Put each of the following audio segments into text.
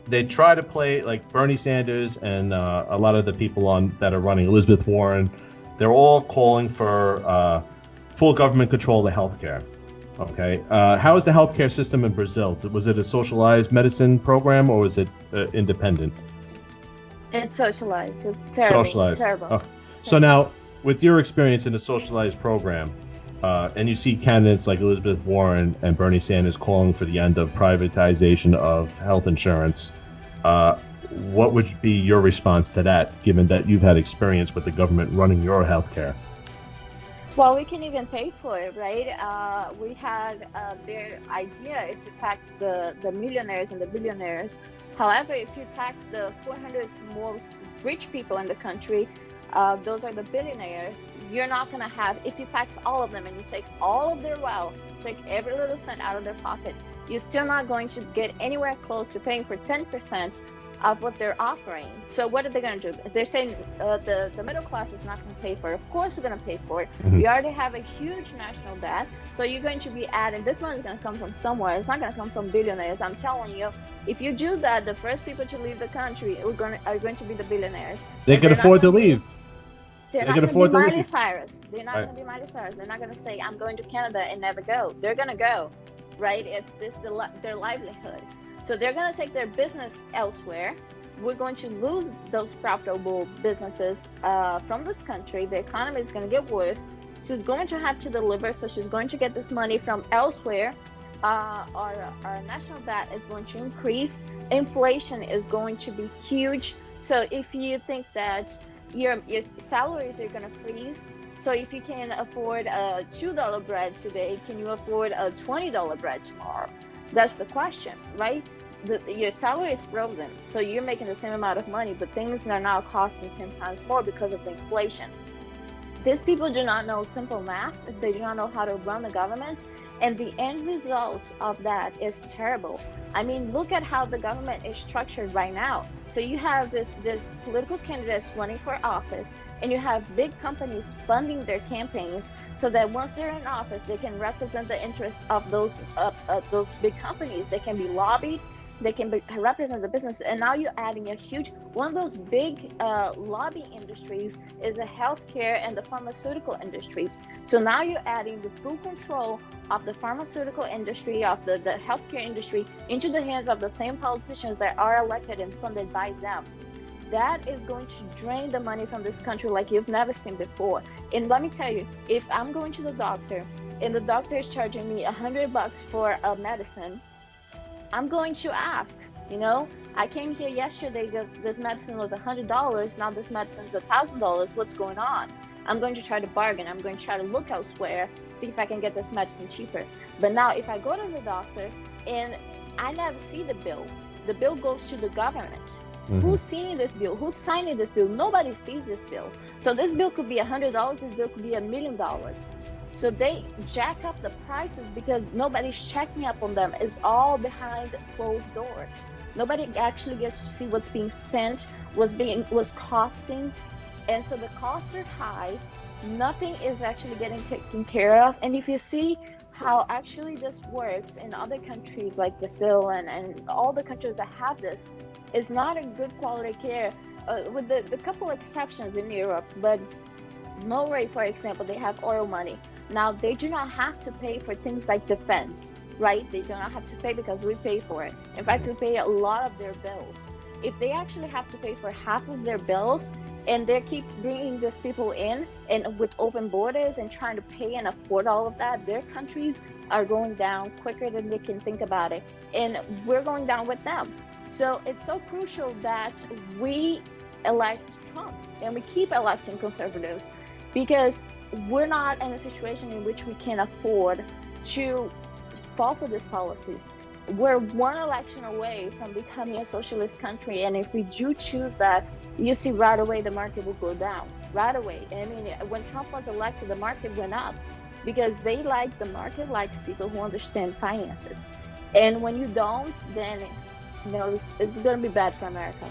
they try to play like Bernie Sanders and a lot of the people on that are running, Elizabeth Warren. They're all calling for full government control of healthcare. Okay, how is the healthcare system in Brazil? Was it a socialized medicine program or was it independent? It's socialized. It's terrible, Socialized. terrible, Oh. So terrible. now, with your experience in a socialized program, and you see candidates like Elizabeth Warren and Bernie Sanders calling for the end of privatization of health insurance, uh, what would be your response to that, given that you've had experience with the government running your healthcare? Well, we can even pay for it, right? We had their idea is to tax the millionaires and the billionaires. However, if you tax the 400 most rich people in the country, those are the billionaires. You're not going to have, if you tax all of them and you take all of their wealth, take every little cent out of their pocket, you're still not going to get anywhere close to paying for 10% of what they're offering. So what are they going to do? They're saying the middle class is not going to pay for it. Of course, we're going to pay for it. Mm-hmm. We already have a huge national debt. So you're going to be adding, this money is going to come from somewhere. It's not going to come from billionaires. I'm telling you, if you do that, the first people to leave the country are going to be the billionaires. They And can they're not afford to going to be, leave. they're They not can going to be afford to Miley leave. Cyrus. They're not Right. going to be Miley Cyrus. They're not going to say, I'm going to Canada and never go. They're going to go, right? It's their livelihood. So they're going to take their business elsewhere. We're going to lose those profitable businesses from this country. The economy is going to get worse. She's going to have to deliver, so she's going to get this money from elsewhere. Our national debt is going to increase. Inflation is going to be huge. So if you think that your salaries are going to freeze, so if you can afford a $2 bread today, can you afford a $20 bread tomorrow? That's the question, right? Your salary is frozen, so you're making the same amount of money, but things are now costing 10 times more because of the inflation. These people do not know simple math. They do not know how to run the government. And the end result of that is terrible. I mean, look at how the government is structured right now. So you have this political candidates running for office, and you have big companies funding their campaigns so that once they're in office, they can represent the interests of those big companies. They can be lobbied, they can represent the business. And now you're adding a huge one of those big lobby industries is the healthcare and the pharmaceutical industries. So now you're adding the full control of the pharmaceutical industry, of the healthcare industry, into the hands of the same politicians that are elected and funded by them. That is going to drain the money from this country like you've never seen before. And let me tell you, if I'm going to the doctor and the doctor is charging me $100 for a medicine, I'm going to ask, I came here yesterday, this medicine was $100, now this medicine is $1,000, what's going on? I'm going to try to bargain, I'm going to try to look elsewhere, see if I can get this medicine cheaper. But now if I go to the doctor and I never see the bill goes to the government. Mm-hmm. Who's seeing this bill? Who's signing this bill? Nobody sees this bill. So this bill could be $100, this bill could be $1 million. So they jack up the prices because nobody's checking up on them. It's all behind closed doors. Nobody actually gets to see what's being spent, what's costing. And so the costs are high. Nothing is actually getting taken care of. And if you see how actually this works in other countries like Brazil and all the countries that have this, it's not a good quality care, with the couple exceptions in Europe. But Norway, for example, they have oil money. Now, they do not have to pay for things like defense, right? They do not have to pay because we pay for it. In fact, we pay a lot of their bills. If they actually have to pay for half of their bills and they keep bringing these people in and with open borders and trying to pay and afford all of that, their countries are going down quicker than they can think about it. And we're going down with them. So it's so crucial that we elect Trump and we keep electing conservatives, because we're not in a situation in which we can afford to fall for these policies. We're one election away from becoming a socialist country, and if we do choose that, you see right away the market will go down right away. I mean, when Trump was elected, the market went up because the market likes people who understand finances. And when you don't, then it's going to be bad for America.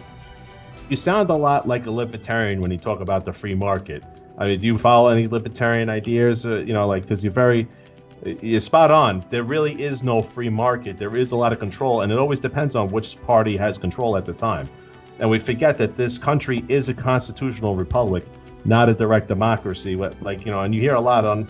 You sound a lot like a libertarian when you talk about the free market. I mean, do you follow any libertarian ideas? Because you're very You're spot on. There really is no free market. There is a lot of control, and it always depends on which party has control at the time. And we forget that this country is a constitutional republic, not a direct democracy. Like, and you hear a lot on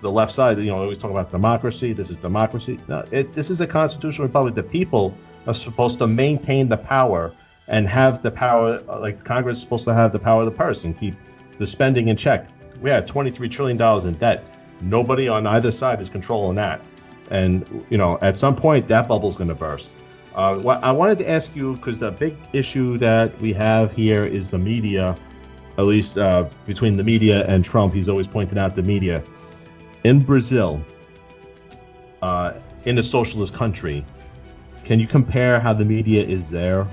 the left side, always talk about democracy. This is democracy. No, this is a constitutional republic. The people are supposed to maintain the power and have the power, like Congress is supposed to have the power of the purse and keep the spending in check. We had $23 trillion in debt. Nobody on either side is controlling that. And, at some point, that bubble's going to burst. What I wanted to ask you, because the big issue that we have here is the media, at least between the media and Trump. He's always pointing out the media. In Brazil, in a socialist country, can you compare how the media is there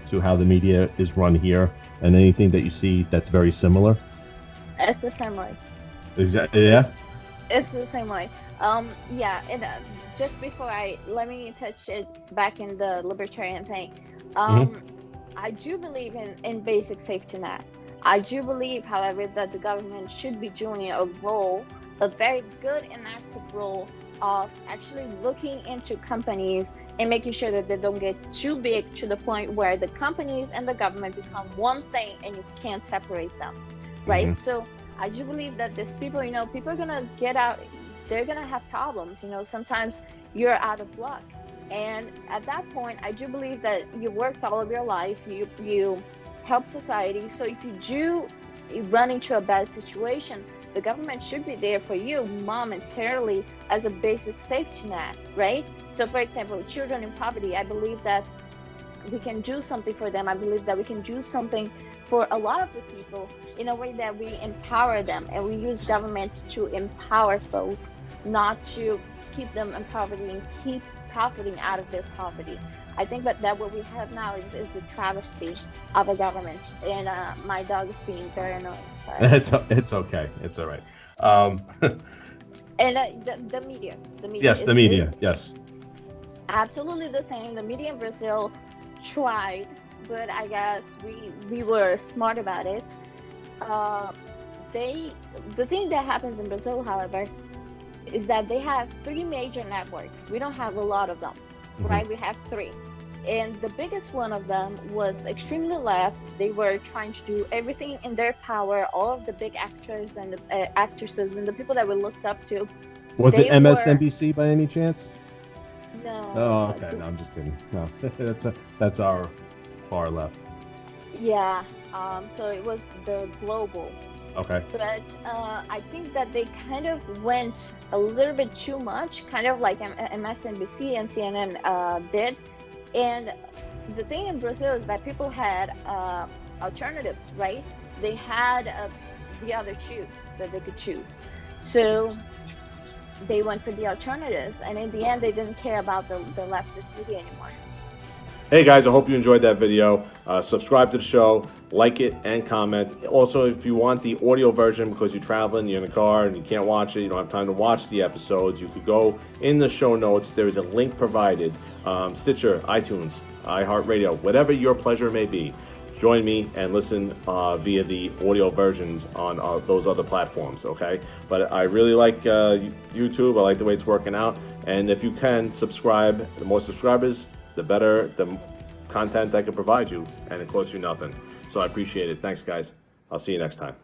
to how the media is run here, and anything that you see that's very similar? It's the same way. Yeah? It's the same way. Yeah, and just before let me touch it back in the libertarian thing. I do believe in basic safety net. I do believe, however, that the government should be doing a very good and active role of actually looking into companies and making sure that they don't get too big to the point where the companies and the government become one thing and you can't separate them, right? So I do believe that there's people, people are gonna get out, they're gonna have problems, sometimes you're out of luck. And at that point, I do believe that you worked all of your life, you help society. So if you do run into a bad situation, the government should be there for you momentarily as a basic safety net, right? So for example, children in poverty, I believe that we can do something for them. I believe that we can do something for a lot of the people in a way that we empower them, and we use government to empower folks, not to keep them in poverty and keep profiting out of their poverty. I think that what we have now is a travesty of a government, and my dog is being very annoying. Sorry. It's okay. It's all right. And the media. Yes, the media. Yes. Absolutely the same. The media in Brazil tried, but I guess we were smart about it. The thing that happens in Brazil, however, is that they have 3 major networks. We don't have a lot of them, right? We have 3. And the biggest one of them was extremely left. They were trying to do everything in their power. All of the big actors and actresses and the people that we looked up to. Was it MSNBC by any chance? No. Oh, okay. No, I'm just kidding. No, that's our far left. Yeah. So it was the global. Okay. But I think that they kind of went a little bit too much, kind of like MSNBC and CNN did. And the thing in Brazil is that people had alternatives, right? They had the other shoe that they could choose. So they went for the alternatives, and in the end, they didn't care about the leftist media anymore. Hey guys, I hope you enjoyed that video. Subscribe to the show, like it, and comment. Also, if you want the audio version because you're traveling, you're in a car, and you can't watch it, you don't have time to watch the episodes, you could go in the show notes. There is a link provided. Stitcher, iTunes, iHeartRadio, whatever your pleasure may be. Join me and listen via the audio versions on those other platforms, okay? But I really like YouTube. I like the way it's working out. And if you can, subscribe. The more subscribers, the better the content I can provide you, and it costs you nothing. So I appreciate it. Thanks, guys. I'll see you next time.